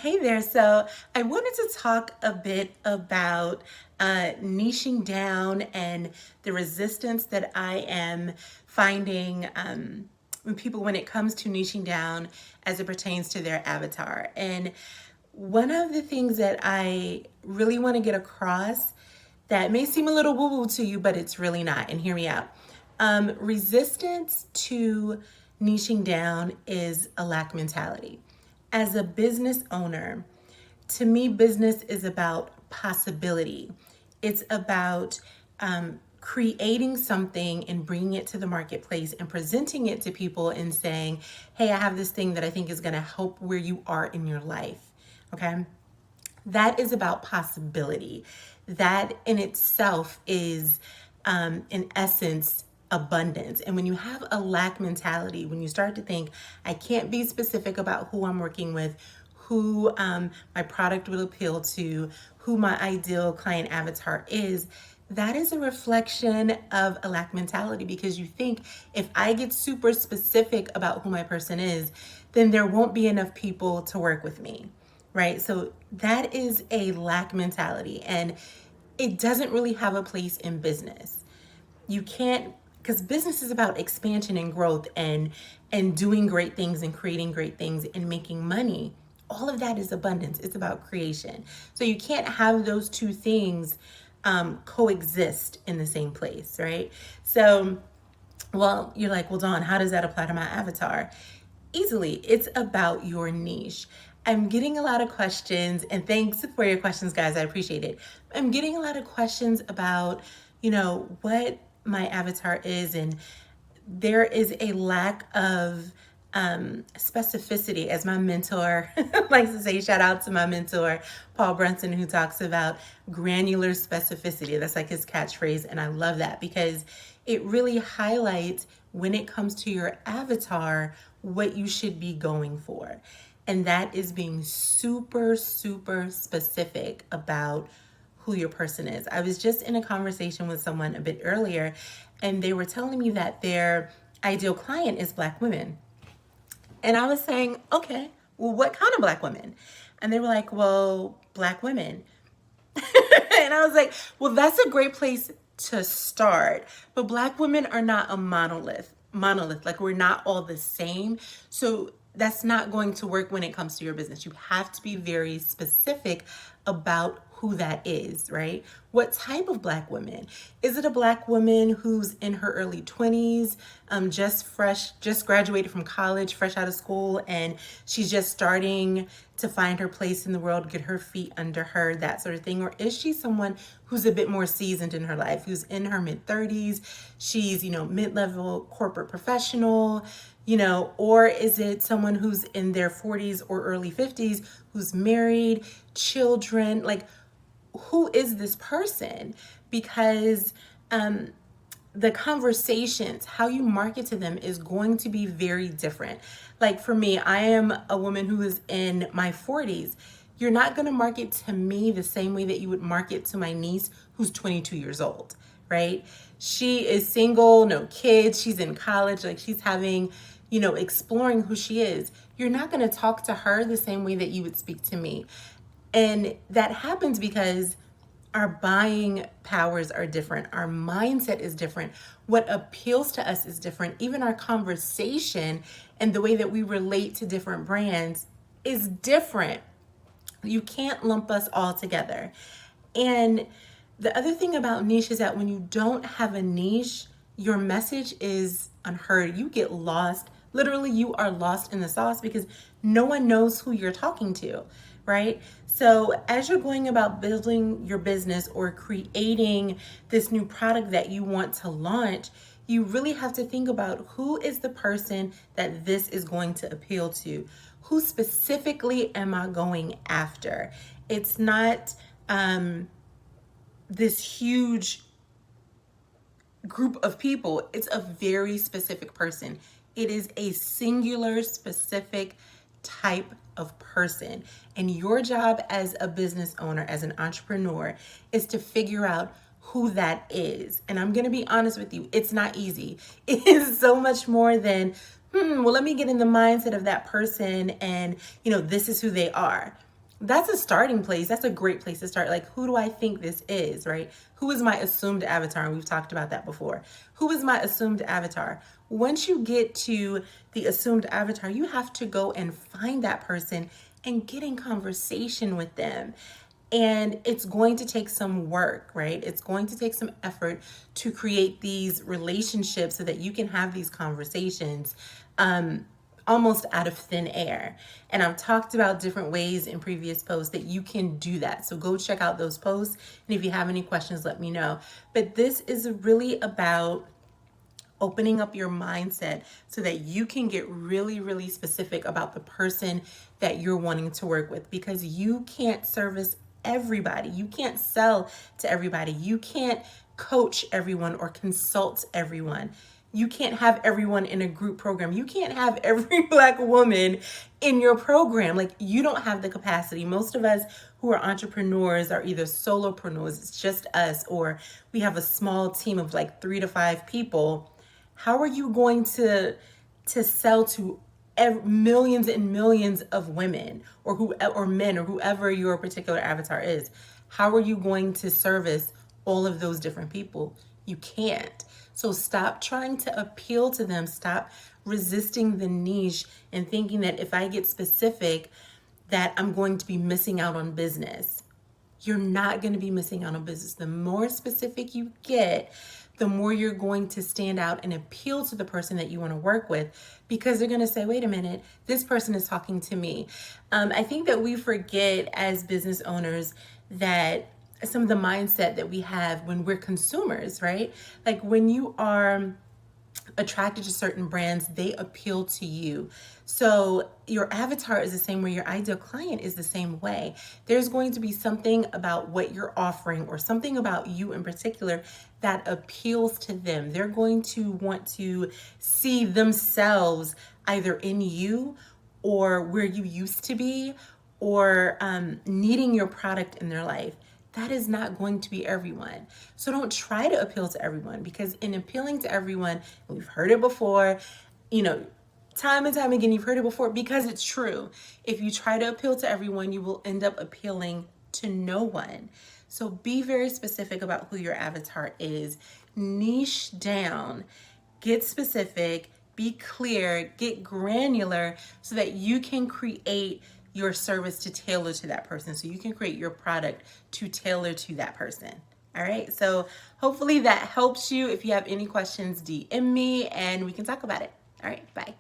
Hey there. So I wanted to talk a bit about niching down and the resistance that I am finding when people, when it comes to niching down as it pertains to their avatar. And one of the things that I really want to get across that may seem a little woo woo to you, but it's really not. And hear me out. Resistance to niching down is a lack mentality. As a business owner, to me, business is about possibility. It's about creating something and bringing it to the marketplace and presenting it to people and saying, hey, I have this thing that I think is going to help where you are in your life. Okay. That is about possibility. That in itself is, in essence, abundance. And when you have a lack mentality, when you start to think, I can't be specific about who I'm working with, who my product will appeal to, who my ideal client avatar is, that is a reflection of a lack mentality because you think if I get super specific about who my person is, then there won't be enough people to work with me, right? So that is a lack mentality and it doesn't really have a place in business. You can't, because business is about expansion and growth and doing great things and creating great things and making money. All of that is abundance. It's about creation. So you can't have those two things coexist in the same place, right? So, well, you're like, well, Dawn, how does that apply to my avatar? Easily, it's about your niche. I'm getting a lot of questions, and thanks for your questions, guys. I appreciate it. I'm getting a lot of questions about, what my avatar is, and there is a lack of specificity, as my mentor likes to say. Shout out to my mentor, Paul Brunson, who talks about granular specificity. That's like his catchphrase, and I love that because it really highlights when it comes to your avatar what you should be going for. And that is being super, super specific about who your person is. I was just in a conversation with someone a bit earlier, and they were telling me that their ideal client is Black women. And I was saying, okay, well, what kind of Black women? And they were like, well, Black women. And I was like, well, that's a great place to start. But Black women are not a monolith. Like, we're not all the same. So that's not going to work when it comes to your business. You have to be very specific about who that is, right? What type of Black woman? Is it a Black woman who's in her early 20s, just graduated from college, fresh out of school, and she's just starting to find her place in the world, get her feet under her, that sort of thing? Or is she someone who's a bit more seasoned in her life, who's in her mid 30s? She's, mid-level corporate professional, or is it someone who's in their 40s or early 50s, who's married, children? Like, who is this person? Because the conversations, how you market to them is going to be very different. Like for me, I am a woman who is in my 40s. You're not going to market to me the same way that you would market to my niece who's 22 years old, right? She is single, no kids, she's in college, like she's having, exploring who she is. You're not going to talk to her the same way that you would speak to me. And that happens because our buying powers are different. Our mindset is different. What appeals to us is different. Even our conversation and the way that we relate to different brands is different. You can't lump us all together. And the other thing about niche is that when you don't have a niche, your message is unheard. You get lost. Literally, you are lost in the sauce because no one knows who you're talking to, right? So as you're going about building your business or creating this new product that you want to launch, you really have to think about who is the person that this is going to appeal to. Who specifically am I going after? It's not this huge group of people. It's a very specific person. It is a singular, specific type of person. And your job as a business owner, as an entrepreneur, is to figure out who that is. And I'm going to be honest with you, it's not easy. It is so much more than, well, let me get in the mindset of that person and, this is who they are. That's a starting place. That's a great place to start. Like, who do I think this is, right? Who is my assumed avatar? And we've talked about that before. Who is my assumed avatar? Once you get to the assumed avatar, you have to go and find that person and get in conversation with them. And it's going to take some work, right? It's going to take some effort to create these relationships so that you can have these conversations almost out of thin air. And I've talked about different ways in previous posts that you can do that. So go check out those posts. And if you have any questions, let me know. But this is really about opening up your mindset so that you can get really, really specific about the person that you're wanting to work with, because you can't service everybody. You can't sell to everybody. You can't coach everyone or consult everyone. You can't have everyone in a group program. You can't have every Black woman in your program. Like, you don't have the capacity. Most of us who are entrepreneurs are either solopreneurs, it's just us, or we have a small team of like 3 to 5 people. How are you going to sell to millions and millions of women or men or whoever your particular avatar is? How are you going to service all of those different people? You can't. So stop trying to appeal to them. Stop resisting the niche and thinking that if I get specific, that I'm going to be missing out on business. You're not going to be missing out on business. The more specific you get, the more you're going to stand out and appeal to the person that you want to work with, because they're going to say, wait a minute, this person is talking to me. I think that we forget as business owners that some of the mindset that we have when we're consumers, right? Like, when you are attracted to certain brands, they appeal to you. So your avatar is the same way, your ideal client is the same way. There's going to be something about what you're offering or something about you in particular that appeals to them. They're going to want to see themselves either in you or where you used to be, or needing your product in their life. That is not going to be everyone. So don't try to appeal to everyone, because in appealing to everyone, and we've heard it before, time and time again, you've heard it before because it's true. If you try to appeal to everyone, you will end up appealing to no one. So be very specific about who your avatar is. Niche down, get specific, be clear, get granular so that you can create your service to tailor to that person. So you can create your product to tailor to that person. All right. So hopefully that helps you. If you have any questions, DM me and we can talk about it. All right. Bye.